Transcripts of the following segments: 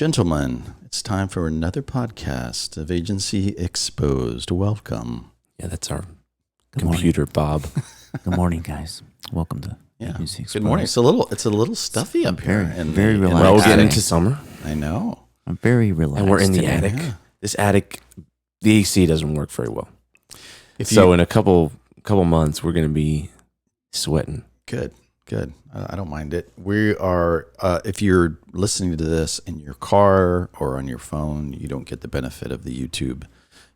Gentlemen, it's time for another podcast of Agency Exposed. Welcome. Yeah, that's our Good computer, morning. Bob. Good morning, guys. Welcome to Yeah. Agency Good morning. Exposed. It's a little stuffy up here. Very in relaxed. Well, we're Attic. getting into summer, I know. I'm very relaxed. and we're in the today. attic. Yeah. This attic, the AC doesn't work very well. If So you, in a couple months, we're going to be sweating. good. I don't mind it. We are. If you're listening to this in your car or on your phone, you don't get the benefit of the YouTube.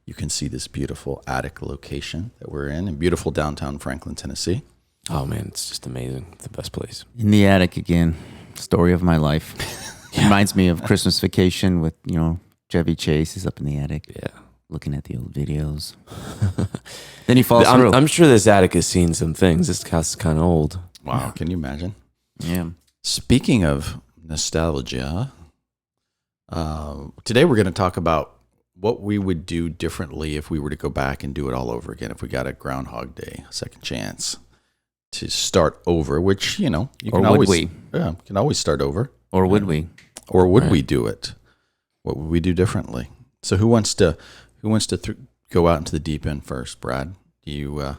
You can see this beautiful attic location that we're in beautiful downtown Franklin, Tennessee. Oh man, it's just amazing. It's the best place. In the attic again. Story of my life. Reminds me of Christmas Vacation with, Chevy Chase is up in the attic Yeah. looking at the old videos. Then he falls through. I'm sure this attic has seen some things. This house is kind of old. Wow, can you imagine? Yeah. Speaking of nostalgia, today we're going to talk about what we would do differently if we were to go back and do it all over again. If we got a Groundhog Day, a second chance to start over, which you Or can would always, we? Yeah, can always start over. Or would we? Or would Right. we do it? What would we do differently? So who wants to go out into the deep end first, Brad? Do you?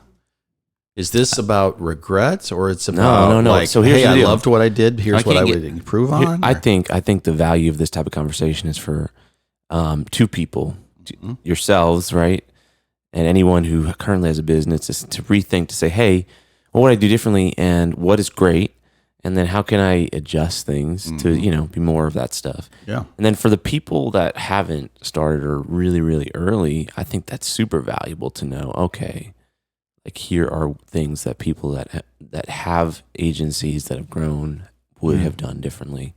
Is this about regrets or it's about no. like, So here's hey, the I deal. loved what I did. Here's what I can't would improve on. I or- think the value of this type of conversation is for two people, Mhm. yourselves, right, and anyone who currently has a business, is to rethink, to say, hey, what would I do differently, and what is great, and then how can I adjust things to be more of that stuff. Yeah. And then for the people that haven't started or really, really early, I think that's super valuable to know. Okay, like here are things that people that have agencies that have grown would have done differently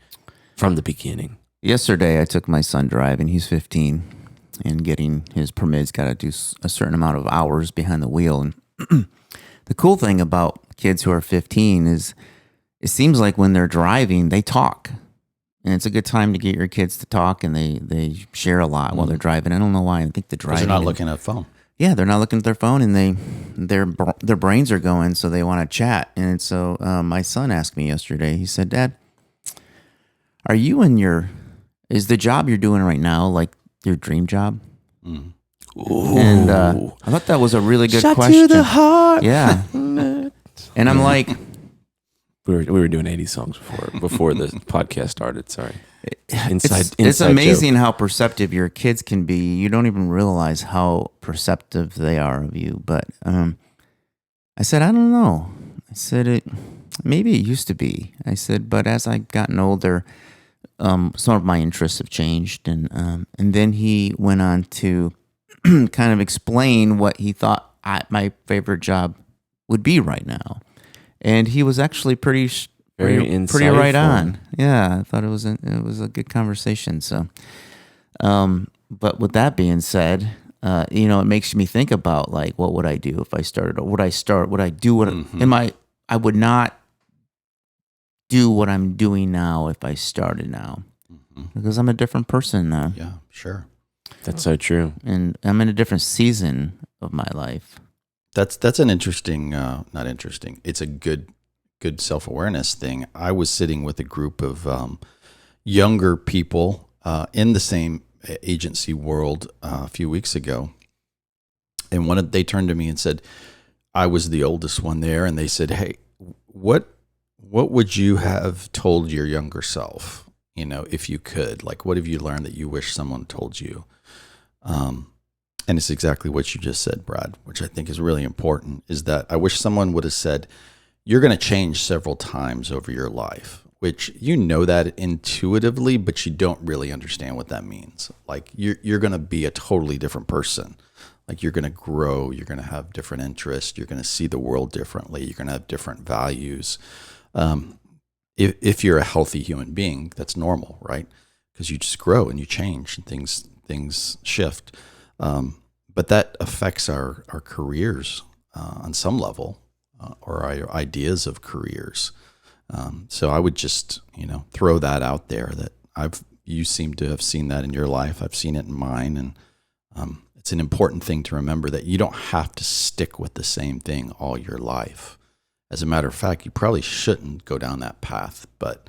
from the beginning. Yesterday, I took my son driving. He's 15, and getting his permit, he's got to do a certain amount of hours behind the wheel. And the cool thing about kids who are 15 is it seems like when they're driving, they talk. And it's a good time to get your kids to talk, and they share a lot while they're driving. I don't know why. I think the Because driving. they're not looking at a phone. Yeah, they're not looking at their phone, and their brains are going, so they want to chat. And so my son asked me yesterday. He said, "Dad, is the job you're doing right now like your dream job?" Ooh. And I thought that was a really good Shot question. to the heart. Yeah, and I'm like, We were doing 80 songs before the podcast started. Sorry. it's Inside amazing joke. how perceptive your kids can be. You don't even realize how perceptive they are of you. But I said, I don't know. I said maybe it used to be. I said, but as I've gotten older, some of my interests have changed, and then he went on to kind of explain what he thought my favorite job would be right now, and he was actually pretty right insightful. on. Yeah, I thought it was a good conversation. So, but with that being said, it makes me think about like, what would I do if I started? Or would I start? Would I do what? I would not do what I'm doing now if I started now, because I'm a different person now, Yeah, sure. That's so true. and I'm in a different season of my life. That's an interesting, not interesting. It's a good self-awareness thing. I was sitting with a group of younger people in the same agency world a few weeks ago, and they turned to me and said, I was the oldest one there, and they said, hey, what would you have told your younger self, if you could? Like, what have you learned that you wish someone told you? And it's exactly what you just said, Brad, which I think is really important, is that I wish someone would have said, you're going to change several times over your life, which that intuitively, but you don't really understand what that means. Like you're going to be a totally different person. Like you're going to grow, you're going to have different interests, you're going to see the world differently, you're going to have different values. If you're a healthy human being, that's normal, right? Because you just grow and you change and things shift. But that affects our careers on some level, or our ideas of careers. So I would just, throw that out there that you seem to have seen that in your life. I've seen it in mine. And it's an important thing to remember that you don't have to stick with the same thing all your life. As a matter of fact, you probably shouldn't go down that path, but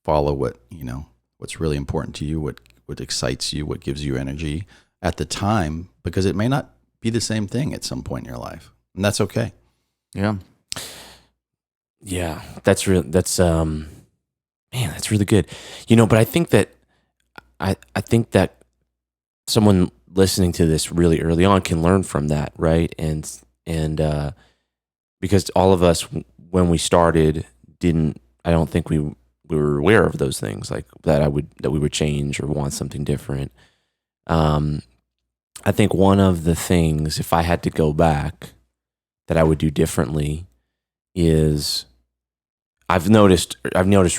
follow what what's really important to you, what excites you, what gives you energy at the time, because it may not be the same thing at some point in your life, and that's okay. Yeah. Yeah, that's real. Man, that's really good. But I think that I think that someone listening to this really early on can learn from that, right? And because all of us, when we started, I don't think we were aware of those things, like that we would change or want something different. I think one of the things, if I had to go back, that I would do differently is I've noticed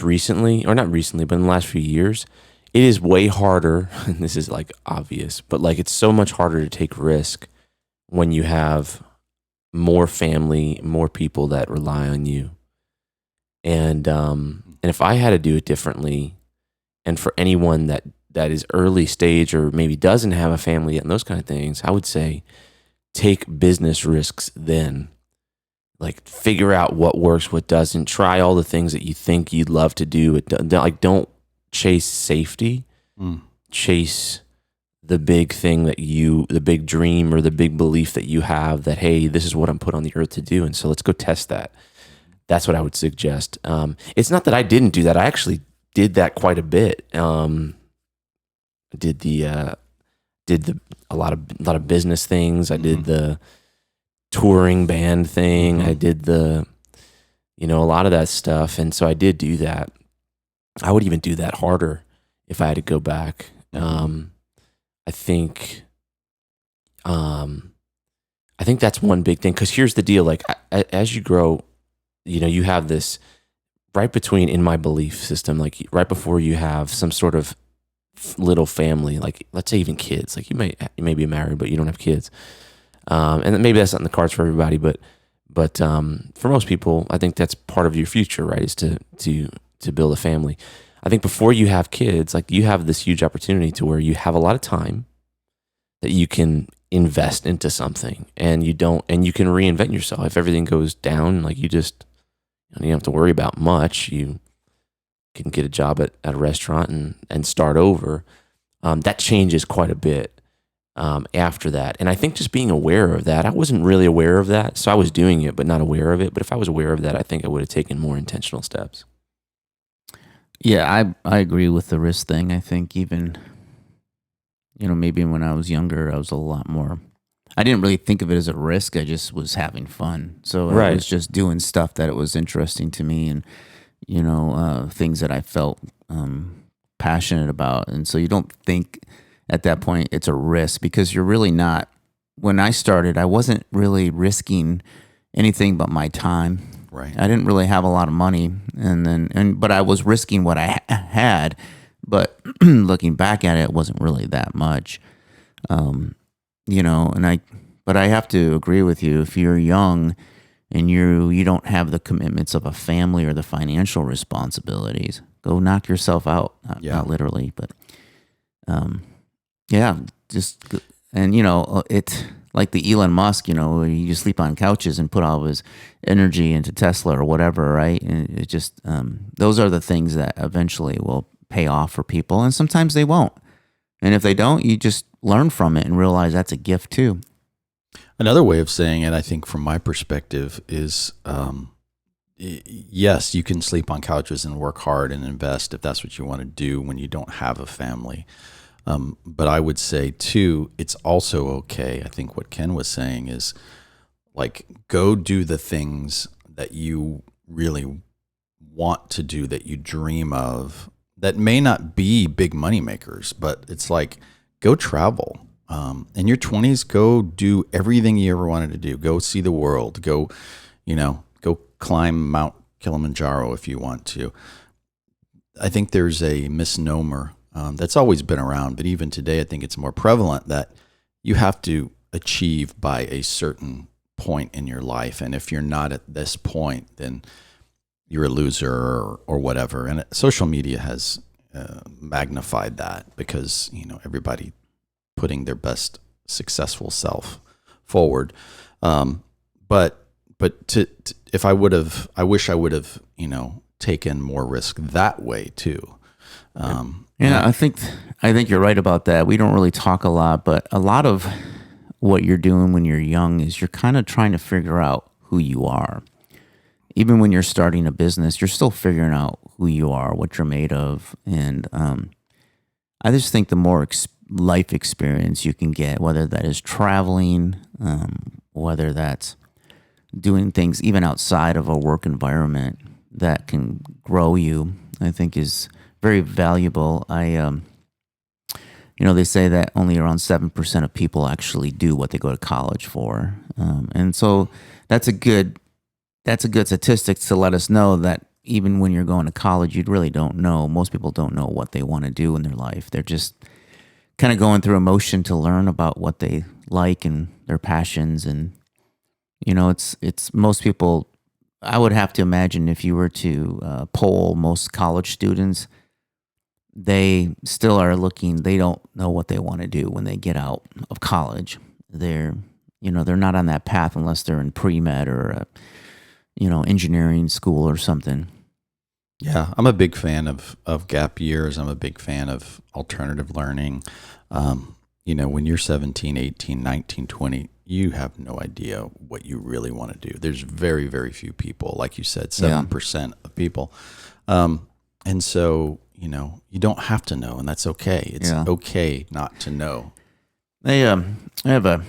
recently, or not recently, but in the last few years, it is way harder, and this is like obvious, but like it's so much harder to take risk when you have more family, more people that rely on you. And if I had to do it differently, and for anyone that is early stage or maybe doesn't have a family yet and those kind of things, I would say take business risks then. Like figure out what works, what doesn't. Try all the things that you think you'd love to do. Don't chase safety. Chase the big thing the big dream or the big belief that you have that, hey, this is what I'm put on the earth to do. And so let's go test that. That's what I would suggest. It's not that I didn't do that. I actually did that quite a bit. Did a lot of business things. I did the touring band thing. I did a lot of that stuff. And so I did do that. I would even do that harder if I had to go back. I think that's one big thing. 'Cause here's the deal. Like as you grow, you have this right between, in my belief system, like right before you have some sort of little family, like let's say even kids, like you may be married, but you don't have kids. And maybe that's not in the cards for everybody, but for most people, I think that's part of your future, right? Is to build a family. I think before you have kids, like you have this huge opportunity to where you have a lot of time that you can invest into something, and you can reinvent yourself. If everything goes down, like you don't have to worry about much. You can get a job at a restaurant and start over. That changes quite a bit after that. And I think just being aware of that, I wasn't really aware of that. So I was doing it, but not aware of it. But if I was aware of that, I think I would have taken more intentional steps. Yeah, I agree with the risk thing. I think even, maybe when I was younger, I was a lot more, I didn't really think of it as a risk. I just was having fun. So I was just doing stuff that it was interesting to me, and, things that I felt passionate about. And so you don't think at that point it's a risk, because you're really not. When I started, I wasn't really risking anything but my time. Right. I didn't really have a lot of money, but I was risking what I had. But looking back at it, it wasn't really that much, but I have to agree with you. If you're young and you don't have the commitments of a family or the financial responsibilities, go knock yourself out. Not literally, but it's like the Elon Musk, you sleep on couches and put all of his energy into Tesla or whatever, right? And it just, those are the things that eventually will pay off for people. And sometimes they won't. And if they don't, you just learn from it and realize that's a gift too. Another way of saying it, I think from my perspective, is yes, you can sleep on couches and work hard and invest if that's what you want to do when you don't have a family. But I would say too, it's also okay. I think what Ken was saying is, like, go do the things that you really want to do, that you dream of, that may not be big money makers, but it's like, go travel. In your 20s, go do everything you ever wanted to do. Go see the world. Go climb Mount Kilimanjaro if you want to. I think there's a misnomer that's always been around, but even today, I think it's more prevalent, that you have to achieve by a certain point in your life. And if you're not at this point, then you're a loser or whatever. And social media has magnified that, because, everybody putting their best successful self forward. But if I wish I would have, taken more risk that way too. I think you're right about that. We don't really talk a lot, but a lot of what you're doing when you're young is you're kind of trying to figure out who you are. Even when you're starting a business, you're still figuring out who you are, what you're made of, and I just think the more life experience you can get, whether that is traveling, whether that's doing things even outside of a work environment that can grow you, I think is very valuable. They say that only around 7% of people actually do what they go to college for, and so that's a good statistic to let us know that even when you're going to college, you really don't know. Most people don't know what they want to do in their life. They're just kind of going through emotion to learn about what they like and their passions. And, it's most people, I would have to imagine if you were to poll most college students, they still are looking, they don't know what they want to do when they get out of college. They're not on that path unless they're in pre-med or engineering school or something. Yeah, I'm a big fan of gap years. I'm a big fan of alternative learning. When you're 17, 18, 19, 20, you have no idea what you really want to do. There's very, very few people, like you said, 7% of people. And so, you don't have to know, and that's okay. It's okay not to know. I have an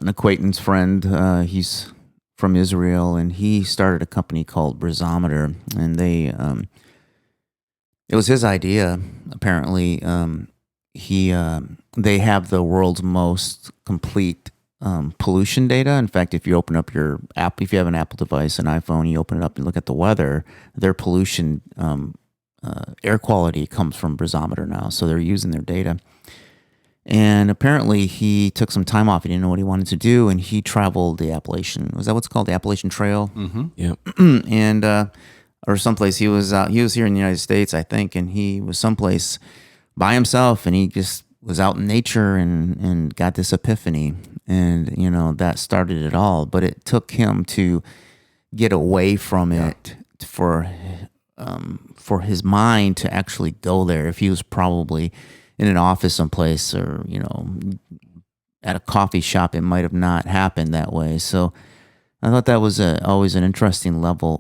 acquaintance friend. He's from Israel, and he started a company called Brizometer, and it was his idea. Apparently, they have the world's most complete pollution data. In fact, if you open up your app, if you have an Apple device, an iPhone, you open it up and look at the weather, their pollution air quality comes from Brizometer now. So they're using their data. And apparently he took some time off. He didn't know what he wanted to do, and he traveled the Appalachian. Was that what's called, the Appalachian Trail? Mm-hmm. Yeah. And or someplace. He was here in the United States, I think, and he was someplace by himself, and he just was out in nature and got this epiphany, and that started it all. But it took him to get away from it for his mind to actually go there. If he was probably in an office someplace or, at a coffee shop, it might have not happened that way. So I thought that was always an interesting lesson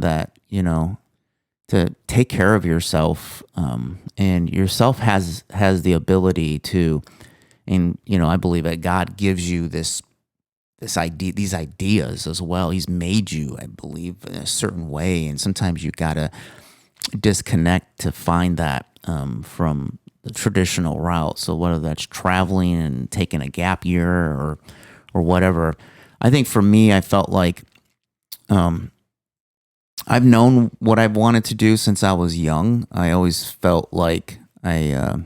that, to take care of yourself, and yourself has the ability to, and, I believe that God gives you these ideas as well. He's made you, I believe, in a certain way. And sometimes you got to disconnect to find that from the traditional route. So whether that's traveling and taking a gap year or whatever, I think for me, I felt like I've known what I've wanted to do since I was young. I always felt like I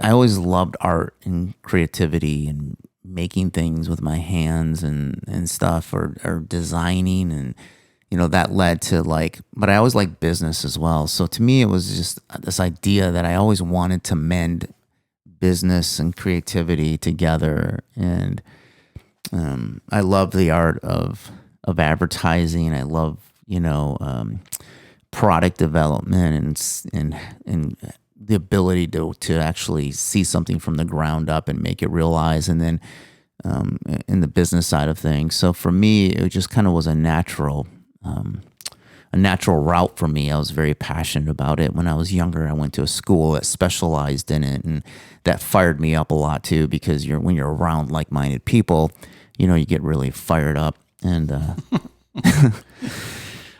always loved art and creativity and making things with my hands and stuff, or designing, and that led to but I always liked business as well. So to me, it was just this idea that I always wanted to mend business and creativity together. And I love the art of advertising. I love product development and the ability to actually see something from the ground up and make it realize, and then in the business side of things. So for me, it just kind of was a natural route for me. I was very passionate about it. When I was younger, I went to a school that specialized in it, and that fired me up a lot too, because when you're around like-minded people, you get really fired up. And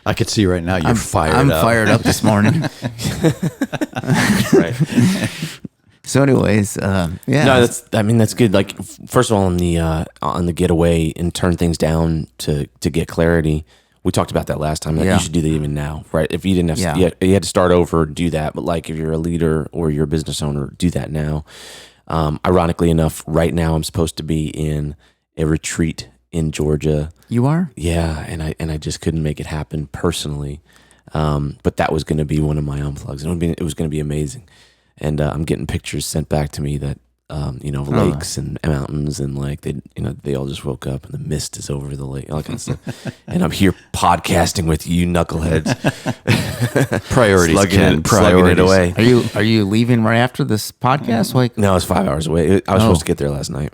I could see right now I'm fired up this morning. Right. So anyways, yeah. No, that's good. Like, first of all, on the getaway and turn things down to get clarity. We talked about that last time. Like, you should do that even now, right? If you didn't have, you had to start over, do that. But like, if you're a leader or you're a business owner, do that now. Ironically enough, right now I'm supposed to be in a retreat in Georgia. You are? Yeah, and I just couldn't make it happen personally. But that was going to be one of my unplugs, and it was going to be amazing. And I'm getting pictures sent back to me that lakes and mountains, and like they all just woke up and the mist is over the lake, all that kind of stuff. And I'm here podcasting with you knuckleheads. Priorities, slugging it away. Are you leaving right after this podcast? Like, No, it's 5 hours away. I was supposed to get there last night,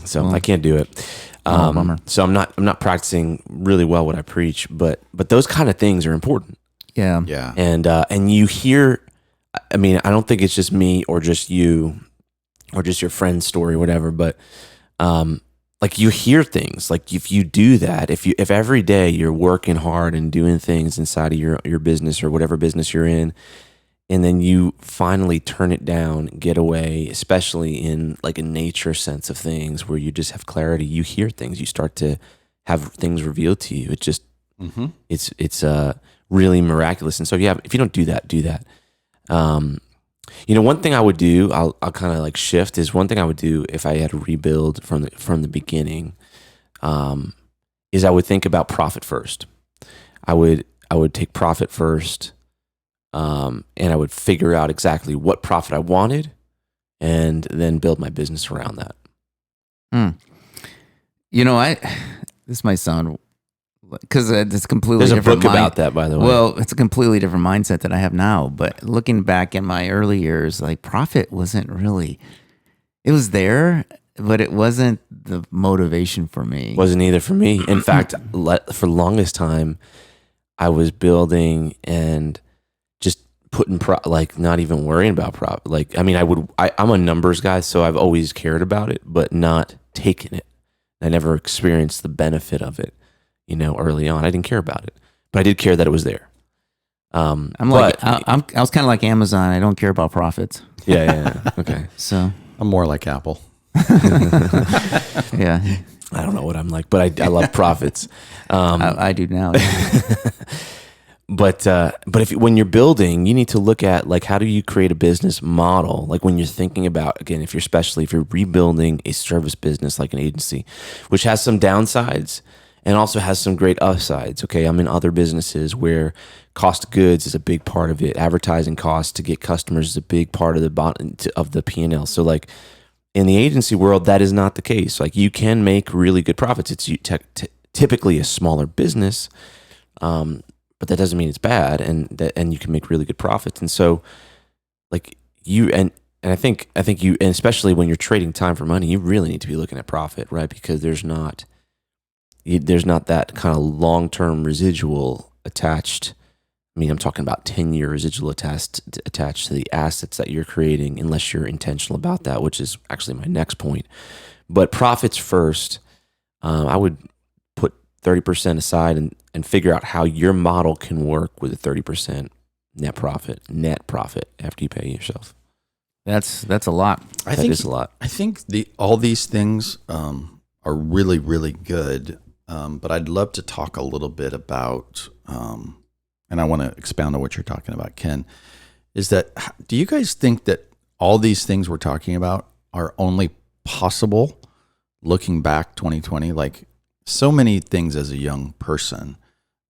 so I can't do it. Bummer. So I'm not practicing really well what I preach, but those kind of things are important. yeah. And you hear, I mean, I don't think it's just me or just you or just your friend's story or whatever, but like you hear things. Like if you do that, if every day you're working hard and doing things inside of your business or whatever business you're in, and then you finally turn it down, get away, especially in like a nature sense of things where you just have clarity, you hear things, you start to have things revealed to you. It just, it's really miraculous. And so, yeah, if you don't do that, do that. One thing I would do, I'll kind of like shift, is one thing I would do if I had to rebuild from the beginning, is I would think about profit first. I would take profit first, and I would figure out exactly what profit I wanted, and then build my business around that. This might sound, because it's completely There's a different. book about that, by the way. Well, it's a completely different mindset that I have now. But looking back in my early years, like profit wasn't really, it was there, but it wasn't the motivation for me. Wasn't either for me. In fact, for the longest time, I was building and just putting like not even worrying about profit. Like, I mean, I'm a numbers guy, so I've always cared about it, but not taken it. I never experienced the benefit of it. Early on, I didn't care about it, but I did care that it was there. I was kind of like Amazon. I don't care about profits. Yeah. Okay. So I'm more like Apple. yeah, I don't know what I'm like, but I love profits. I do now. But when you're building, you need to look at like, how do you create a business model? Like when you're thinking about, again, if you're rebuilding a service business like an agency, which has some downsides and also has some great upsides. Okay, I'm in other businesses where cost of goods is a big part of it. Advertising costs to get customers is a big part of the P&L. So like in the agency world, that is not the case. Like you can make really good profits. It's typically a smaller business, but that doesn't mean it's bad, and you can make really good profits. And so, like I think you, and especially when you're trading time for money, you really need to be looking at profit, right? Because there's not that kind of long-term residual attached. I mean, I'm talking about 10-year residual attached to the assets that you're creating, unless you're intentional about that, which is actually my next point. But profits first. I would put 30% aside and figure out how your model can work with a 30% net profit after you pay yourself. That's a lot. That is a lot. I think all these things are really, really good. But I'd love to talk a little bit about, and I want to expound on what you're talking about, Ken, is that, do you guys think that all these things we're talking about are only possible looking back 2020? Like so many things as a young person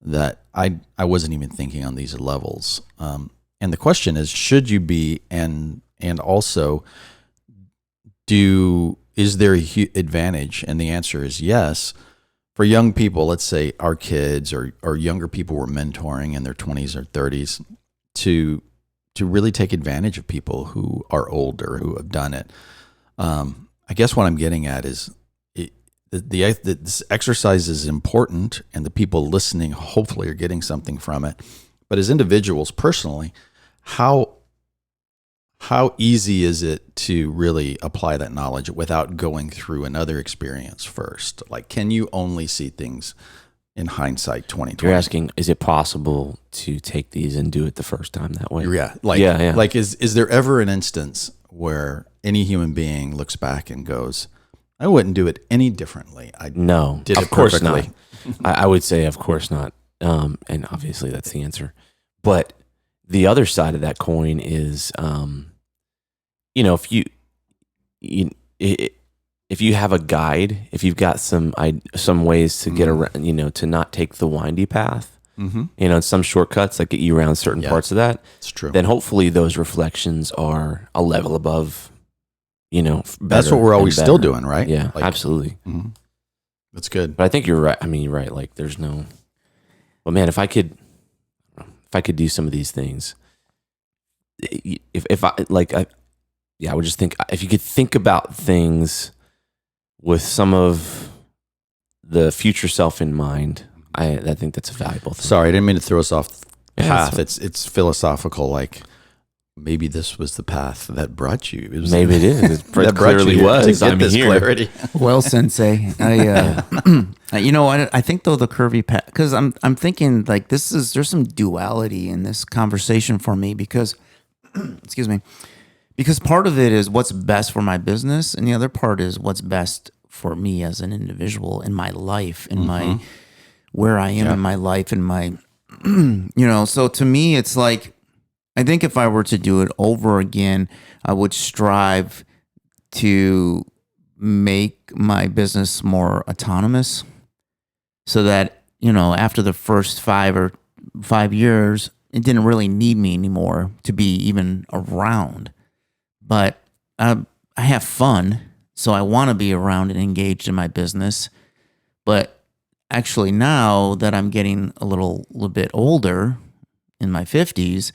that I wasn't even thinking on these levels. And the question is, should you be, and also is there a advantage? And the answer is yes. For young people, let's say our kids or younger people we're mentoring in their 20s or 30s, to really take advantage of people who are older, who have done it. I guess what I'm getting at is this exercise is important, and the people listening hopefully are getting something from it. But as individuals, personally, how easy is it to really apply that knowledge without going through another experience first? Like, can you only see things in hindsight 2020? You're asking, is it possible to take these and do it the first time that way? Yeah. Yeah. Like, is there ever an instance where any human being looks back and goes, I wouldn't do it any differently. No, did of it course perfectly. not. I would say, of course not. And obviously that's the answer. But the other side of that coin is, if you have a guide, if you've got some ways to get around, to not take the windy path, some shortcuts that get you around certain parts of that, it's true. then hopefully those reflections are a level above That's what we're always still doing, right? Yeah, absolutely. Mhm. That's good. But I think you're right. I mean, you're right. Like, there's no. Well, man, if I could do some of these things, if I like, I would just think if you could think about things with some of the future self in mind, I think that's a valuable thing. Sorry, I didn't mean to throw us off the Yeah, path. that's It's philosophical. Like maybe this was the path that brought you. Maybe it is. It that brought clearly you was. to get I'm this here. clarity. Well, Sensei, I think though the curvy path, because I'm thinking like there's some duality in this conversation for me because, excuse me, because part of it is what's best for my business, and the other part is what's best for me as an individual in my life, in my where I am in my life, in my, So to me, it's like I think if I were to do it over again, I would strive to make my business more autonomous so that, after the first 5 years, it didn't really need me anymore to be even around. But I have fun, so I want to be around and engaged in my business. But actually now that I'm getting a little bit older, in my 50s,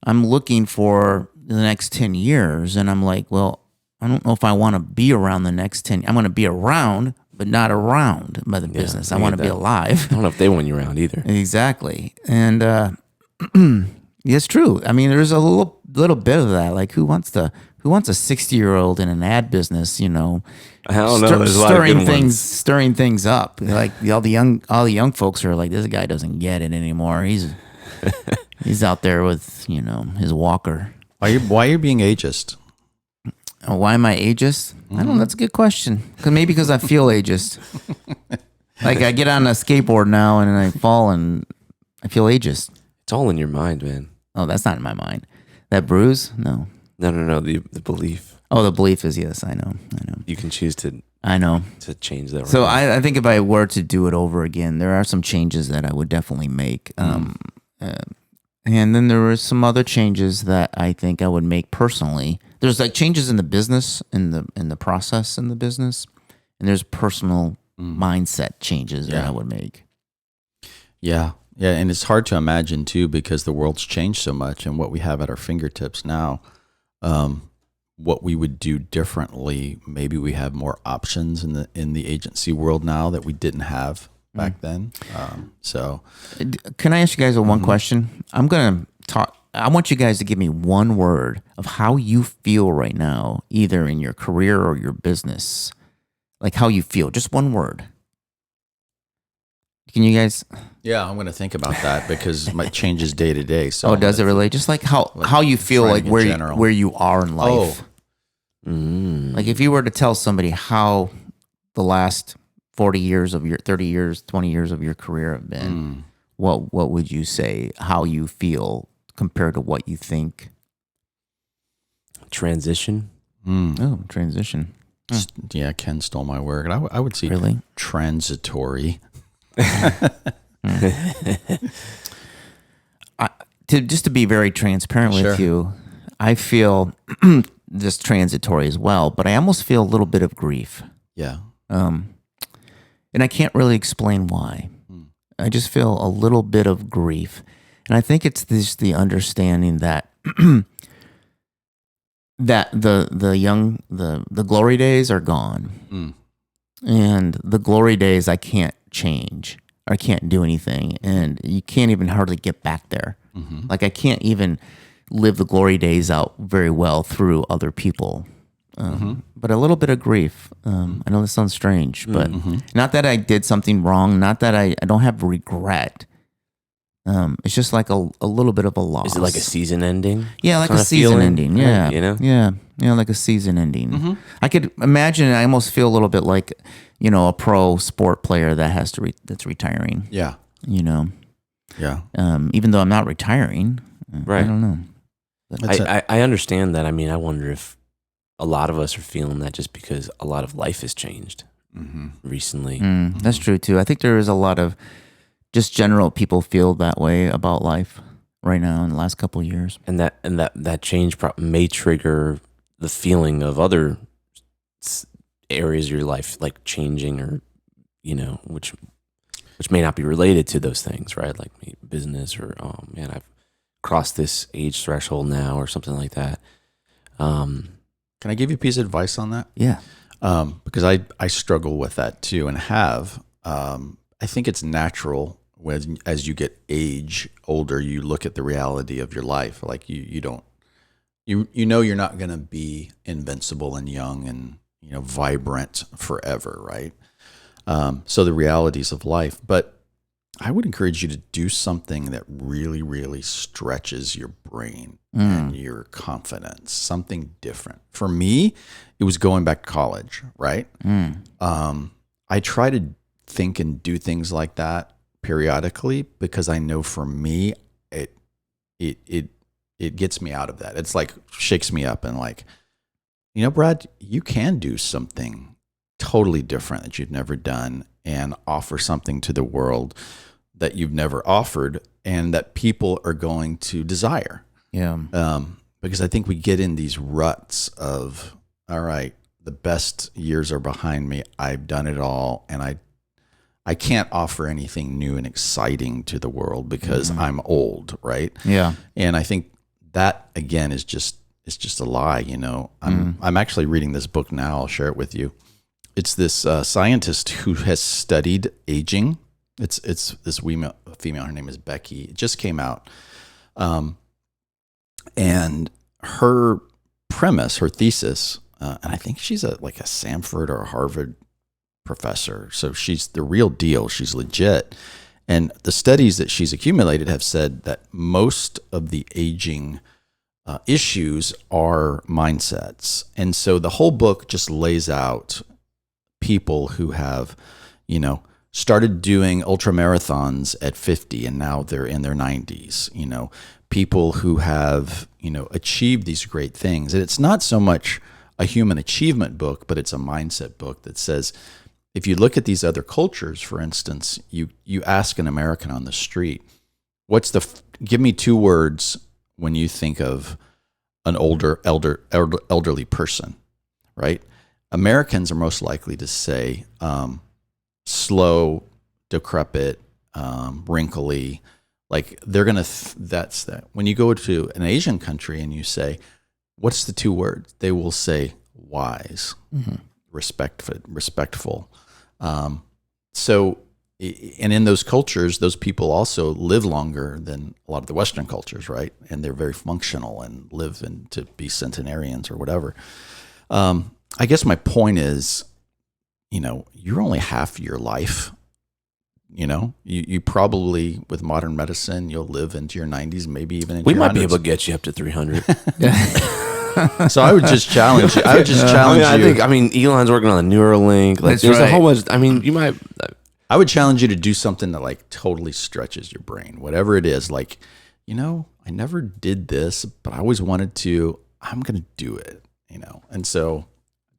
I'm looking for the next 10 years, and I'm like, well, I don't know if I want to be around the next 10. I'm going to be around, but not around by the business. I want to be alive. I don't know if they want you around either. Exactly. And it's true. I mean, there's a little bit of that. Like, who wants a 60-year-old in an ad business? I don't know. There's a lot of good ones. Stirring things up. Like all the young folks are like, this guy doesn't get it anymore. He's out there with his walker. Why are you being ageist? Why am I ageist? I don't know. That's a good question. Because I feel ageist. Like I get on a skateboard now and I fall and I feel ageist. It's all in your mind, man. Oh, that's not in my mind. That bruise? No. No. The belief. Oh, the belief is yes. I know. You can choose to. I know. To change that. So I think if I were to do it over again, there are some changes that I would definitely make. And then there were some other changes that I think I would make personally. There's like changes in the business, in the process in the business, and there's personal mindset changes that I would make. Yeah, and it's hard to imagine too because the world's changed so much, and what we have at our fingertips now, what we would do differently. Maybe we have more options in the agency world now that we didn't have back then. So, can I ask you guys one question? I'm gonna talk. I want you guys to give me one word of how you feel right now, either in your career or your business. Like how you feel, just one word. Can you guys? Yeah, I'm going to think about that because it changes day to day. So, does it really? Just like how you feel, like where you are in life. Like if you were to tell somebody how the last 40 years of your 30 years, 20 years of your career have been, what would you say? How you feel compared to what you think? Transition. Oh, transition. Yeah, Ken stole my word. I would say really transitory. Just to be very transparent with you, I feel just transitory as well, but I almost feel a little bit of grief. Yeah. And I can't really explain why. I just feel a little bit of grief. And I think it's just the understanding that that the glory days are gone. And the glory days I can't change. I can't do anything. And you can't even hardly get back there. Like I can't even live the glory days out very well through other people. But a little bit of grief. I know this sounds strange, but not that I did something wrong, not that I don't have regret. It's just like a little bit of a loss. Is it like a season ending? Yeah, like a season ending. Yeah. Yeah, like a season ending. I could imagine, I almost feel a little bit like, a pro sport player that has to that's retiring. Yeah. Yeah. Even though I'm not retiring. Right. I don't know. I understand that. I mean, I wonder if a lot of us are feeling that just because a lot of life has changed recently. That's true too. I think there is a lot of just general people feel that way about life right now in the last couple of years. And that change may trigger the feeling of other areas of your life, like changing, or which may not be related to those things, right? Like business, or oh man, I've crossed this age threshold now, or something like that. Can I give you a piece of advice on that? Yeah. Because I struggle with that too, and have. I think it's natural as you get older, you look at the reality of your life. Like you don't, you're not going to be invincible and young and vibrant forever, right? So the realities of life. But I would encourage you to do something that really, really stretches your brain and your confidence, something different. For me, it was going back to college, right? I try to think and do things like that periodically because I know for me, it gets me out of that. It's like shakes me up and like, Brad, you can do something totally different that you've never done and offer something to the world that you've never offered and that people are going to desire. Yeah. Because I think we get in these ruts of, all right, the best years are behind me. I've done it all. And I can't offer anything new and exciting to the world because I'm old. Right. Yeah. And I think that again is just a lie. I'm actually reading this book now. I'll share it with you. It's this scientist who has studied aging. It's this female. Her name is Becky. It just came out, and her premise, her thesis, and I think she's like a Stanford or a Harvard professor. So she's the real deal. She's legit. And the studies that she's accumulated have said that most of the aging issues are mindsets. And so the whole book just lays out people who have, started doing ultra marathons at 50 and now they're in their 90s, people who have, achieved these great things. And it's not so much a human achievement book, but it's a mindset book that says, if you look at these other cultures, for instance, you ask an American on the street, give me 2 words when you think of an elderly person, right? Americans are most likely to say slow, decrepit, wrinkly. Like they're gonna. That's that. When you go to an Asian country and you say, "What's the 2 words?" They will say wise, respectful. So, and in those cultures, those people also live longer than a lot of the Western cultures, right? And they're very functional and live to be centenarians or whatever. I guess my point is, you're only half your life. You probably, with modern medicine, you'll live into your 90s, maybe even into we your might 100s. be able to get you up to 300. So I would just challenge you. I would just challenge you. I mean, Elon's working on the Neuralink. Like, That's there's a right. whole bunch. I mean, you might. I would challenge you to do something that like totally stretches your brain, whatever it is. Like, I never did this, but I always wanted to. I'm going to do it. And so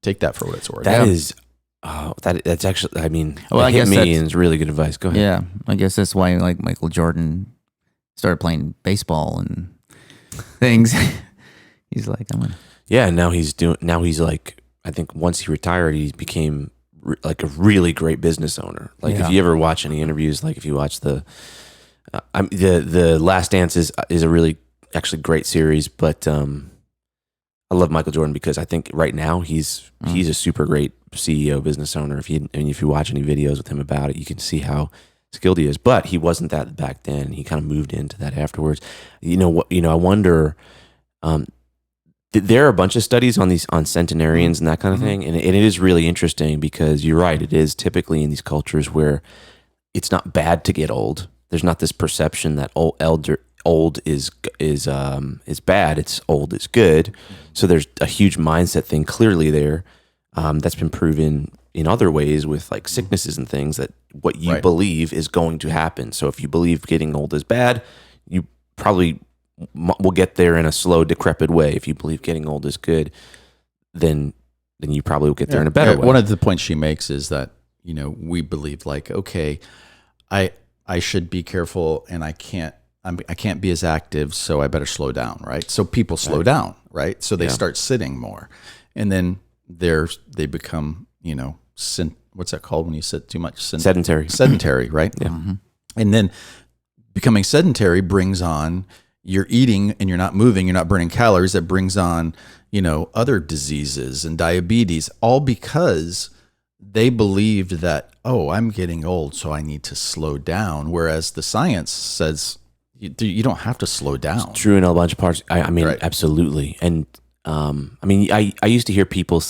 take that for what it's worth. That is. That's actually. I mean, Well, it I hit guess me, that's- and it's really good advice. Go ahead. Yeah. I guess that's why like Michael Jordan started playing baseball and things. He's like, I'm gonna. Yeah. Now he's like. I think once he retired, he became like a really great business owner. Like Yeah. if you ever watch any interviews, like if you watch the Last Dance is a really actually great series, but I love Michael Jordan because I think right now he's a super great CEO, business owner. If you watch any videos with him about it, you can see how skilled he is. But he wasn't that back then. He kind of moved into that afterwards. I wonder. There are a bunch of studies on centenarians and that kind of thing, and it is really interesting because you're right. It is typically in these cultures where it's not bad to get old. There's not this perception that old is bad. It's old is good. So there's a huge mindset thing clearly there that's been proven in other ways with like sicknesses and things, that what you believe is going to happen. So if you believe getting old is bad, you probably will get there in a slow, decrepit way. If you believe getting old is good, then you probably will get there in a better way. One of the points she makes is that, we believe like, okay, I should be careful and I I can't be as active, so I better slow down, right? So people slow down, right? So they start sitting more, and then they become, what's that called when you sit too much? Sedentary, right? Yeah. And then becoming sedentary brings on, you're eating and you're not moving, you're not burning calories. That brings on, other diseases and diabetes, all because they believed that, oh, I'm getting old, so I need to slow down. Whereas the science says you don't have to slow down. It's true in a bunch of parts. I mean, Right. absolutely. And I used to hear people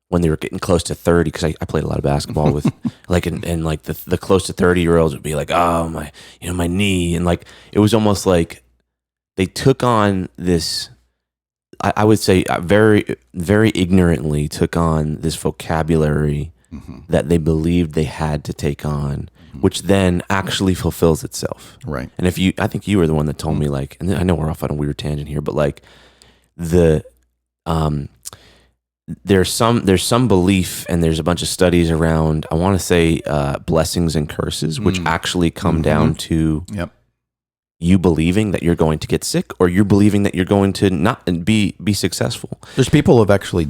when they were getting close to 30, because I played a lot of basketball with and like the close to 30-year-olds would be like, oh, my knee. And like, it was almost like they took on this, I would say very, very ignorantly took on this vocabulary that they believed they had to take on, which then actually fulfills itself. Right. And I think you were the one that told me, like, and I know we're off on a weird tangent here, but like there's some belief, and there's a bunch of studies around, I want to say blessings and curses, which actually come down to you believing that you're going to get sick, or you're believing that you're going to not be successful. There's people who have actually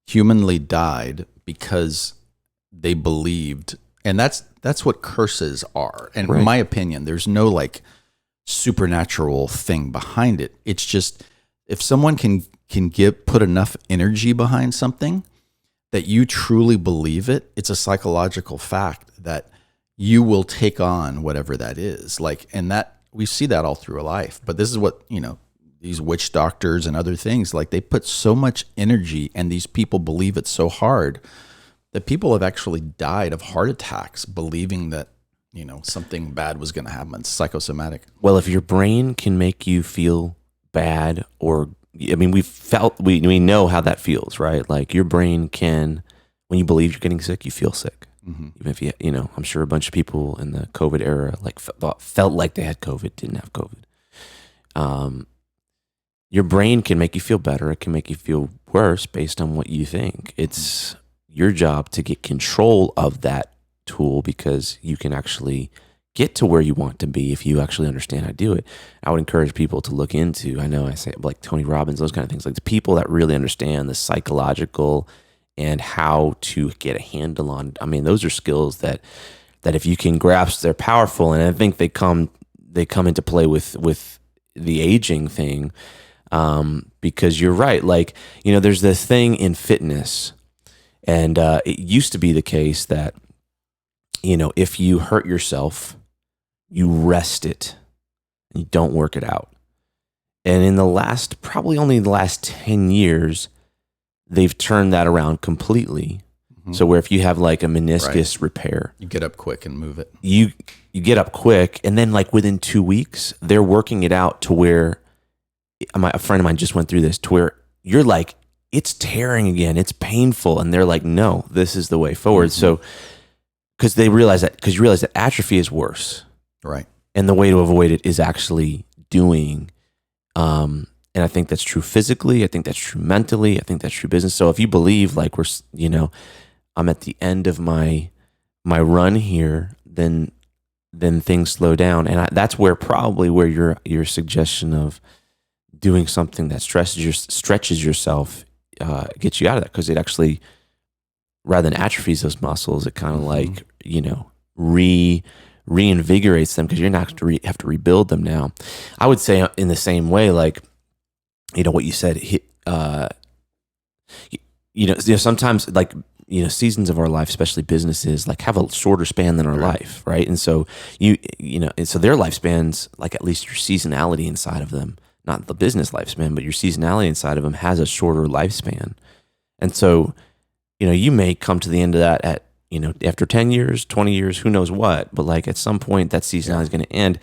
humanly died, because they believed, and that's what curses are. And in my opinion, there's no like supernatural thing behind it. It's just, if someone can put enough energy behind something that you truly believe it, it's a psychological fact that you will take on whatever that is. Like, and that we see that all through life. But this is what, these witch doctors and other things, like, they put so much energy, and these people believe it so hard that people have actually died of heart attacks believing that, something bad was going to happen. It's psychosomatic. Well, if your brain can make you feel bad, or, I mean, we know how that feels, right? Like, your brain can, when you believe you're getting sick, you feel sick. Even if I'm sure a bunch of people in the COVID era like felt like they had COVID, didn't have COVID. Your brain can make you feel better. It can make you feel worse based on what you think. It's your job to get control of that tool, because you can actually get to where you want to be if you actually understand how to do it. I would encourage people to look into, I know I say like Tony Robbins, those kind of things, like the people that really understand the psychological and how to get a handle on. I mean, those are skills that if you can grasp, they're powerful. And I think they come into play with the aging thing, because you're right. Like, there's this thing in fitness, and it used to be the case that, if you hurt yourself, you rest it, and you don't work it out. And in probably only the last 10 years, they've turned that around completely. So where if you have like a meniscus repair, you get up quick and move it. You get up quick, and then like within 2 weeks, they're working it out to where a friend of mine just went through this, to where you're like, it's tearing again, it's painful, and they're like, no, this is the way forward. So because you realize that atrophy is worse, right? And the way to avoid it is actually doing. And I think that's true physically. I think that's true mentally. I think that's true business. So if you believe like I'm at the end of my run here, then things slow down. And that's where your suggestion of doing something that stretches yourself gets you out of that, because it actually, rather than atrophies those muscles, it kind of like reinvigorates them, because you're not going to have to rebuild them now. I would say in the same way, like, what you said, sometimes like, seasons of our life, especially businesses, like have a shorter span than our life, right? And so and so their lifespans, like at least your seasonality inside of them, not the business lifespan, but your seasonality inside of them has a shorter lifespan. And so, you may come to the end of that at, after 10 years, 20 years, who knows what, but like at some point that seasonality is going to end.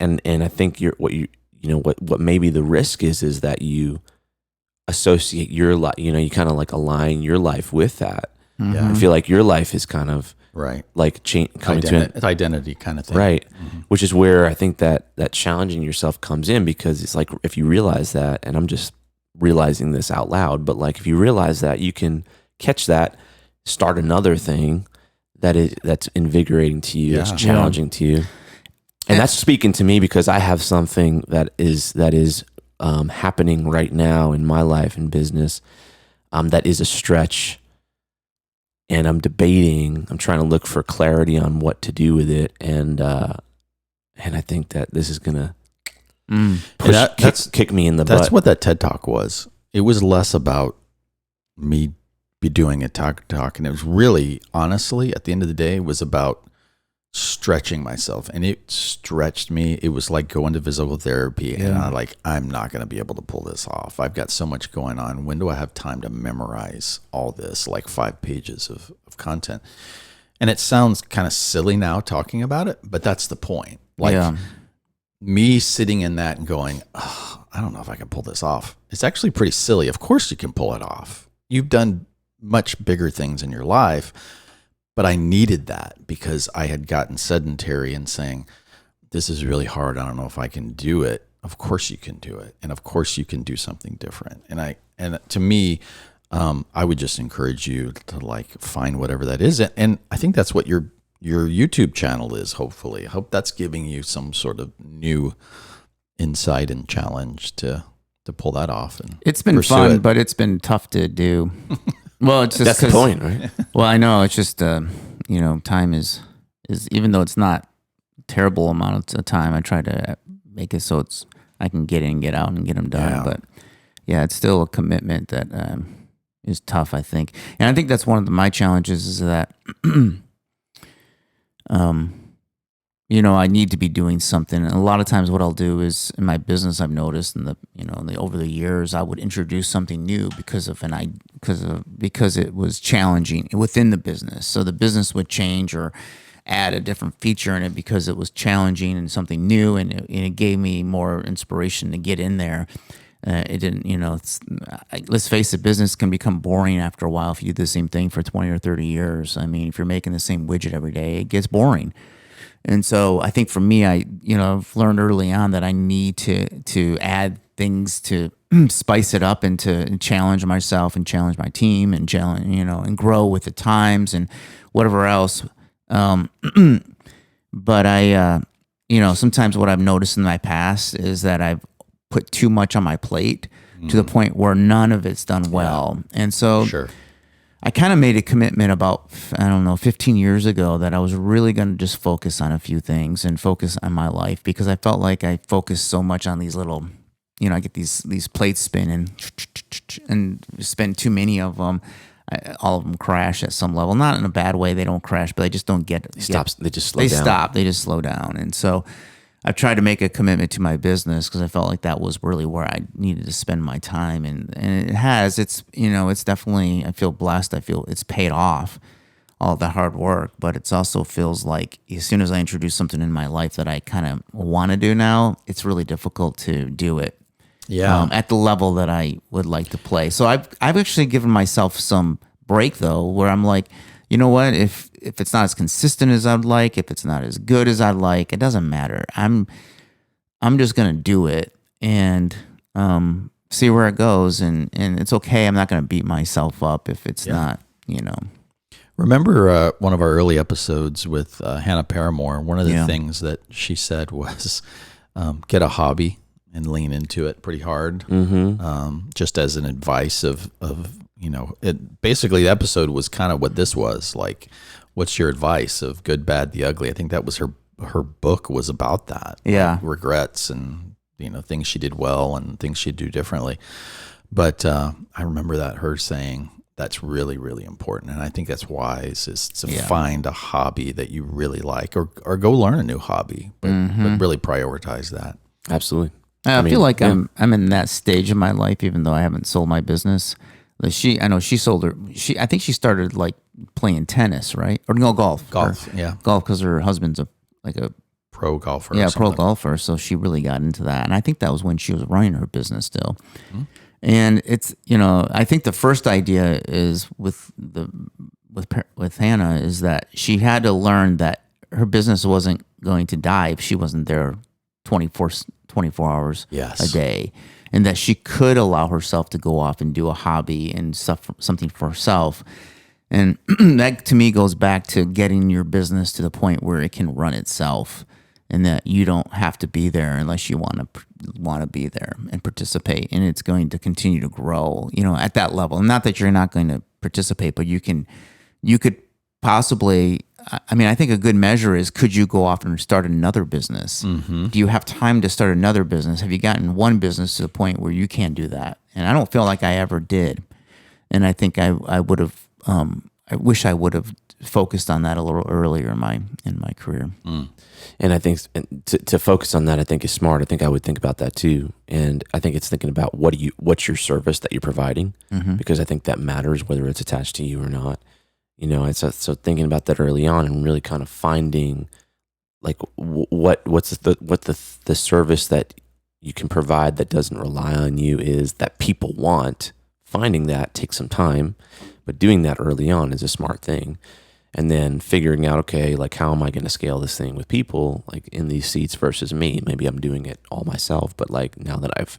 And I think what maybe the risk is that you associate your life, you kind of like align your life with that. Yeah. I feel like your life is kind of like coming to an identity kind of thing. Right. Which is where I think that challenging yourself comes in, because it's like, if you realize that, and I'm just realizing this out loud, but like, if you realize that, you can catch that, start another thing that's invigorating to you, that's challenging to you. And that's speaking to me because I have something that is happening right now in my life and business that is a stretch, and I'm debating. I'm trying to look for clarity on what to do with it, and I think that this is gonna kick me in the butt. That's what that TED Talk was. It was less about me be doing a talk, and it was really, honestly, at the end of the day, it was about stretching myself, and it stretched me. It was like going to physical therapy, and I'm not going to be able to pull this off. I've got so much going on. When do I have time to memorize all this, like 5 pages of content? And it sounds kind of silly now talking about it, but that's the point. Like me sitting in that and going, oh, I don't know if I can pull this off. It's actually pretty silly. Of course you can pull it off. You've done much bigger things in your life. But I needed that because I had gotten sedentary and saying, this is really hard. I don't know if I can do it. Of course you can do it. And of course you can do something different. And to me, I would just encourage you to like find whatever that is. And I think that's what your YouTube channel is, hopefully. I hope that's giving you some sort of new insight and challenge to pull that off. And it's been fun, but it's been tough to do. Well, it's just that's the point, right? Well, I know it's just time is even though it's not a terrible amount of time, I try to make it so I can get in, get out, and get them done. Yeah. But yeah, it's still a commitment that is tough, I think, and I think that's one of my challenges is that I need to be doing something. And a lot of times what I'll do is in my business, I've noticed over the years, I would introduce something new because it was challenging within the business. So the business would change or add a different feature in it because it was challenging and something new. And it gave me more inspiration to get in there. It didn't, let's face it, business can become boring after a while if you do the same thing for 20 or 30 years. I mean, if you're making the same widget every day, it gets boring. And so I think for me, I've learned early on that I need to add things to spice it up and to challenge myself and challenge my team and challenge, and grow with the times and whatever else. But sometimes what I've noticed in my past is that I've put too much on my plate to the point where none of it's done well. And so Sure. I kind of made a commitment about, 15 years ago that I was really going to just focus on a few things and focus on my life because I felt like I focused so much on these little, I get these plates spinning and spend too many of them. All of them crash at some level, not in a bad way. They don't crash, but they just don't get. They just slow down. They stop. They just slow down. And so I've tried to make a commitment to my business because I felt like that was really where I needed to spend my time. And it has. It's definitely, I feel blessed. I feel it's paid off, all the hard work. But it also feels like as soon as I introduce something in my life that I kind of want to do now, it's really difficult to do it. Yeah. At the level that I would like to play. So I've actually given myself some break though, where I'm like, you know what, if it's not as consistent as I'd like, if it's not as good as I'd like, it doesn't matter. I'm just gonna do it and see where it goes, and it's okay. I'm not gonna beat myself up if it's not, Remember one of our early episodes with Hannah Paramore? One of the things that she said was get a hobby and lean into it pretty hard, just as an advice of it. Basically, the episode was kind of what this was like. What's your advice of good, bad, the ugly? I think that was her book was about that. Yeah, like regrets and things she did well and things she'd do differently. But I remember that her saying that's really, really important, and I think that's wise is to find a hobby that you really like, or go learn a new hobby, but really prioritize that. Absolutely. I feel like I'm in that stage of my life, even though I haven't sold my business. I think she started like playing tennis, right? Or no, golf. Golf, golf, because her husband's a pro golfer. Yeah, pro golfer. So she really got into that, and I think that was when she was running her business still. Mm-hmm. And it's I think the first idea is with Hannah is that she had to learn that her business wasn't going to die if she wasn't there 24 hours a day, and that she could allow herself to go off and do a hobby and something for herself. And that to me goes back to getting your business to the point where it can run itself. and that you don't have to be there unless you want to be there and participate, and it's going to continue to grow, at that level. Not that you're not going to participate, but you could possibly, I think a good measure is, could you go off and start another business? Mm-hmm. Do you have time to start another business? Have you gotten one business to the point where you can do that? And I don't feel like I ever did. And I think I would have, I wish I would have focused on that a little earlier in my career. Mm. And I think to focus on that, I think is smart. I think I would think about that too. And I think it's thinking about what's your service that you're providing, because I think that matters whether it's attached to you or not. So thinking about that early on and really kind of finding like what's the service that you can provide that doesn't rely on you is that people want. Finding that takes some time, but doing that early on is a smart thing. And then figuring out, okay, like how am I going to scale this thing with people like in these seats versus me? Maybe I'm doing it all myself, but like now that I've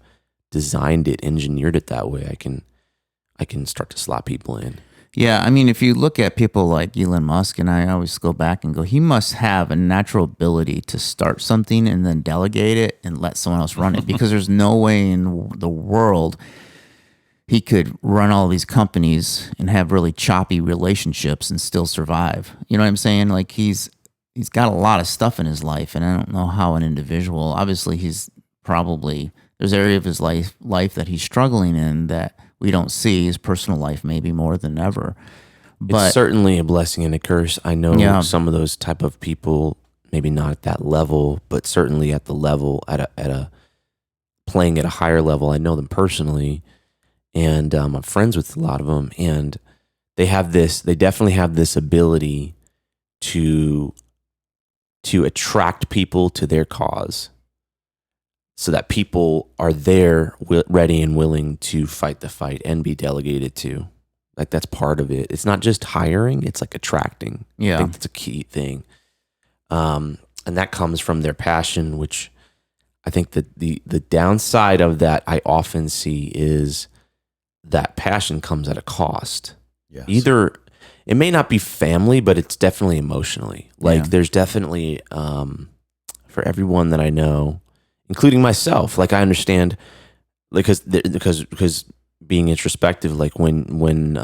designed it, engineered it that way, I can start to slot people in. Yeah, I mean, if you look at people like Elon Musk, and I always go back and go, he must have a natural ability to start something and then delegate it and let someone else run it, because there's no way in the world he could run all these companies and have really choppy relationships and still survive. You know what I'm saying? Like he's got a lot of stuff in his life, and I don't know how an individual, obviously there's area of his life that he's struggling in that we don't see, his personal life maybe more than ever. But it's certainly a blessing and a curse. I know some of those type of people, maybe not at that level, but certainly at the level at a playing at a higher level. I know them personally, and I'm friends with a lot of them, and they definitely have this ability to attract people to their cause, so that people are there ready and willing to fight the fight and be delegated to. Like that's part of it. It's not just hiring, it's like attracting. Yeah. I think that's a key thing. And that comes from their passion, which I think that the downside of that I often see is that passion comes at a cost. Yes. Either it may not be family, but it's definitely emotionally. Like there's definitely, for everyone that I know, including myself, like I understand, because being introspective, like when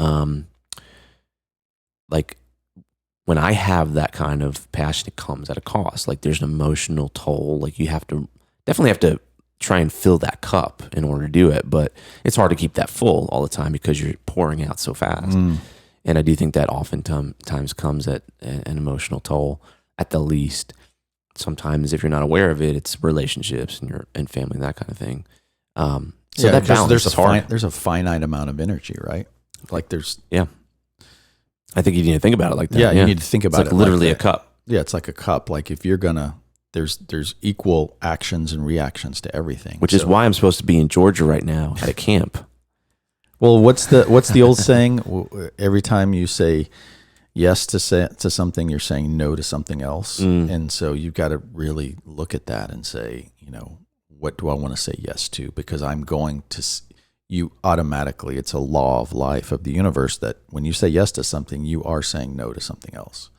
I have that kind of passion, it comes at a cost. Like there's an emotional toll. Like you definitely have to try and fill that cup in order to do it, but it's hard to keep that full all the time because you're pouring out so fast. And I do think that oftentimes comes at an emotional toll at the least. Sometimes if you're not aware of it, it's relationships and family, that kind of thing. So that balance is hard. There's a finite amount of energy, right? Like there's... Yeah. I think you need to think about it like that. Yeah, you need to think about it's it literally like a cup. Yeah, it's like a cup. Like if you're gonna... There's equal actions and reactions to everything. Which is why I'm supposed to be in Georgia right now at a camp. Well, what's the old saying? Every time you say yes to something, you're saying no to something else. And so you've got to really look at that and say, what do I want to say yes to? Because I'm going to, you automatically, it's a law of life, of the universe, that when you say yes to something, you are saying no to something else.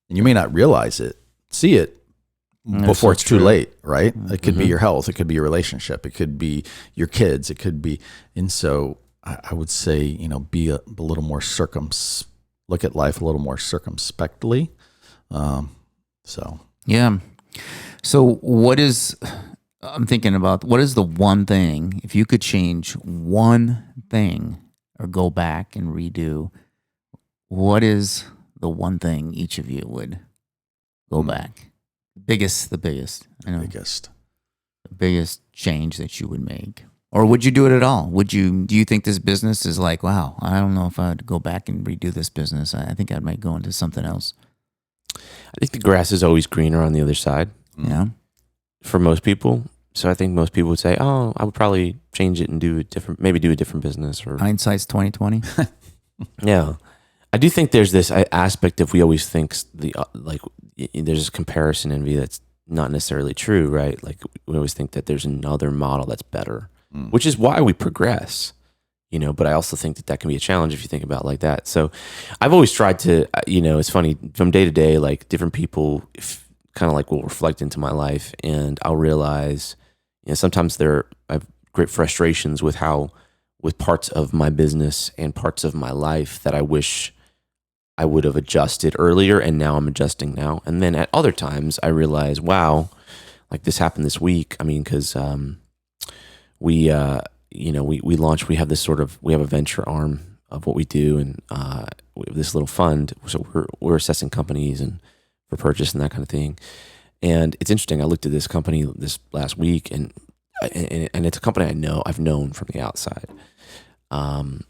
And you may not realize it, see it before it's too late, right? It could be your health. It could be your relationship. It could be your kids. It could be, and so I would say, be a little more look at life a little more circumspectly. Yeah. So I'm thinking about, what is the one thing, if you could change one thing or go back and redo, what is the one thing each of you would go back? The biggest. I know. The biggest change that you would make. Or would you do it at all? Do you think this business is like, wow, I don't know if I'd go back and redo this business. I think I might go into something else. I think the grass is always greener on the other side. Yeah. For most people. So I think most people would say, oh, I would probably change it and do a different business. Or hindsight's 20/20. Yeah. I do think there's this aspect of, we always think there's this comparison envy that's not necessarily true, right? Like we always think that there's another model that's better, which is why we progress, but I also think that can be a challenge if you think about it like that. So I've always tried to, it's funny, from day to day, like different people kind of like will reflect into my life, and I'll realize, sometimes I have great frustrations with parts of my business and parts of my life that I wish I would have adjusted earlier, and now I'm adjusting now. And then at other times I realize, wow, like this happened this week. I mean, because we launched. We have a venture arm of what we do, and we have this little fund. So we're assessing companies and for purchase and that kind of thing. And it's interesting. I looked at this company this last week, and it's a company I've known from the outside. And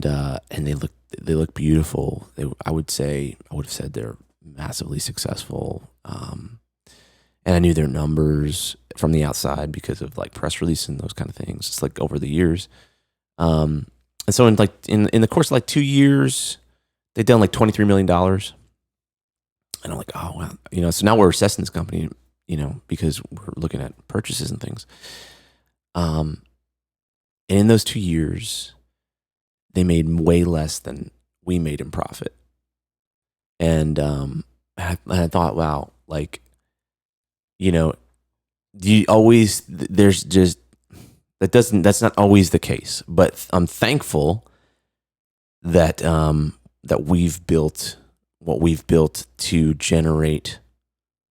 they look beautiful. I would have said they're massively successful. And I knew their numbers from the outside because of like press release and those kind of things. It's like over the years. And so in the course of like 2 years, they'd done like $23 million. And I'm like, oh wow, so now we're assessing this company, because we're looking at purchases and things. And in those 2 years, they made way less than we made in profit. And I thought, wow, like, that's not always the case, but I'm thankful that that we've built what we've built to generate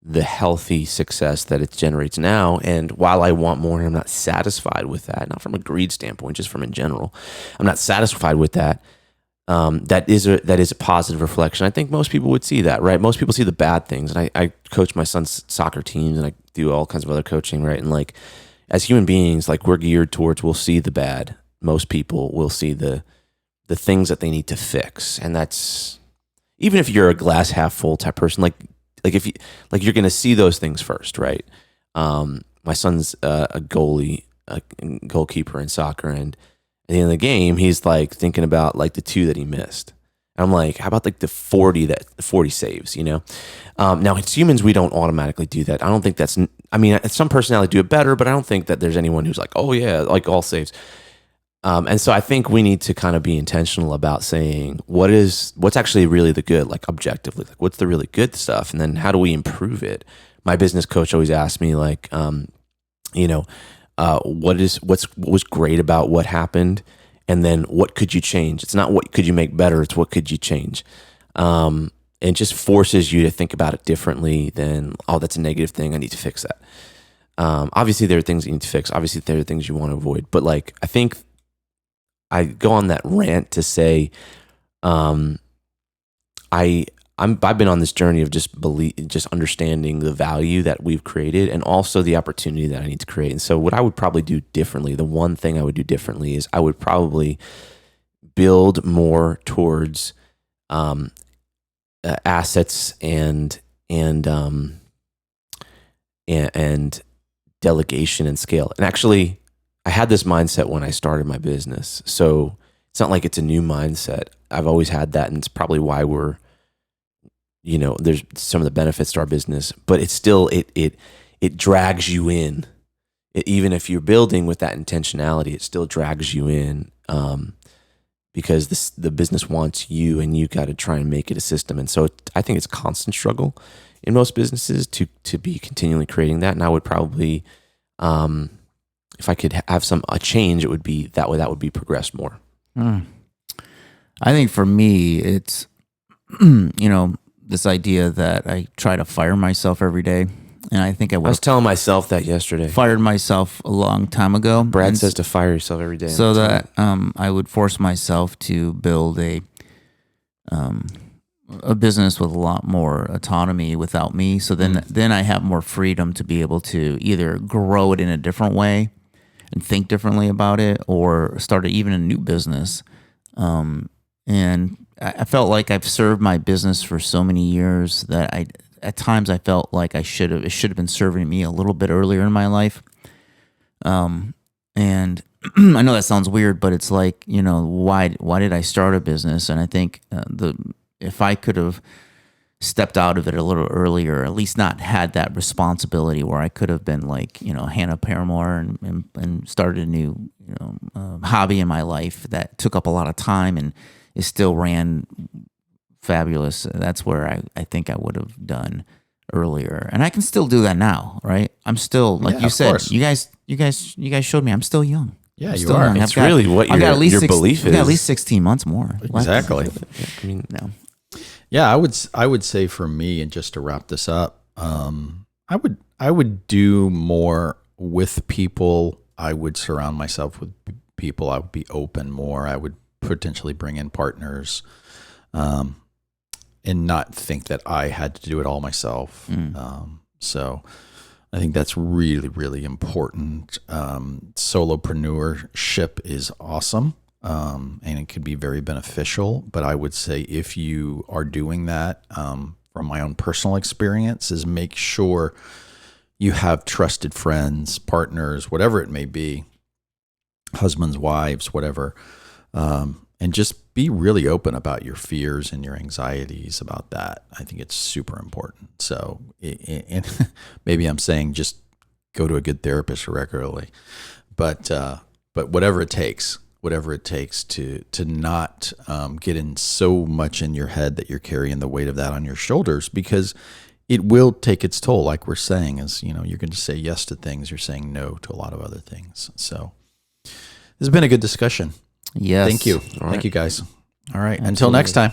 the healthy success that it generates now. And while I want more, and I'm not satisfied with that, not from a greed standpoint, just from in general, I'm not satisfied with that. That is a positive reflection. I think most people would see that, right? Most people see the bad things. And I coach my son's soccer teams, and I do all kinds of other coaching, right? And like, as human beings, like we're geared towards, we'll see the bad. Most people will see the things that they need to fix. And that's, even if you're a glass half full type person, like if you, like you're going to see those things first, right? My son's a goalkeeper in soccer, and at the end of the game, he's like thinking about like the 2 that he missed. And I'm like, how about like the 40 saves, Now as humans, we don't automatically do that. I don't think some personality do it better, but I don't think that there's anyone who's like, oh yeah, like all saves. And so I think we need to kind of be intentional about saying what's actually really the good, like objectively, like what's the really good stuff, and then how do we improve it? My business coach always asks me like, what was great about what happened, and then what could you change? It's not what could you make better, it's what could you change. And it just forces you to think about it differently than, oh, that's a negative thing, I need to fix that. Obviously there are things you need to fix. Obviously there are things you want to avoid. But like, I think I go on that rant to say, I've been on this journey of just understanding the value that we've created, and also the opportunity that I need to create. And so what I would probably do differently, the one thing I would do differently is I would probably build more towards assets and delegation and scale. And actually, I had this mindset when I started my business. So it's not like it's a new mindset. I've always had that, and it's probably why we're, there's some of the benefits to our business, but it's still, it drags you in. Even if you're building with that intentionality, it still drags you in, because the business wants you, and you got to try and make it a system. And so I think it's a constant struggle in most businesses to be continually creating that. And I would probably, if I could have a change, it would be that would be progressed more. I think for me, it's, this idea that I try to fire myself every day. And I think I was telling myself that yesterday. Fired myself a long time ago. Brad says to fire yourself every day. So that I would force myself to build a business with a lot more autonomy without me. So then I have more freedom to be able to either grow it in a different way and think differently about it, or start even a new business. And I felt like I've served my business for so many years that at times I felt like it should have been serving me a little bit earlier in my life. And I know that sounds weird, but it's like, why did I start a business? And I think if I could have stepped out of it a little earlier, at least not had that responsibility, where I could have been like, Hannah Paramore and started a new, hobby in my life that took up a lot of time and it still ran fabulous. That's where I think I would have done earlier, and I can still do that now, right? I'm still, like Yeah, you of said, course. you guys showed me I'm still young. Yeah, I'm you still are. young. It's really what I've got at your least belief I've got at is. least 16 months more. Exactly. I mean, No. Yeah, I would say for me, and just to wrap this up, I would do more with people. I would surround myself with people. I would be open more. I would potentially bring in partners, and not think that I had to do it all myself. So I think that's really, really important. Solopreneurship is awesome. And it could be very beneficial. But I would say if you are doing that, from my own personal experience, is make sure you have trusted friends, partners, whatever it may be, husbands, wives, whatever, and just be really open about your fears and your anxieties about that. I think it's super important. So, and maybe I'm saying just go to a good therapist regularly, but whatever it takes to not get in so much in your head that you're carrying the weight of that on your shoulders, because it will take its toll. Like we're saying, is, you're going to say yes to things, you're saying no to a lot of other things. So this has been a good discussion. Yes. Thank you. All Thank right. you guys. All right. Until Absolutely. next time.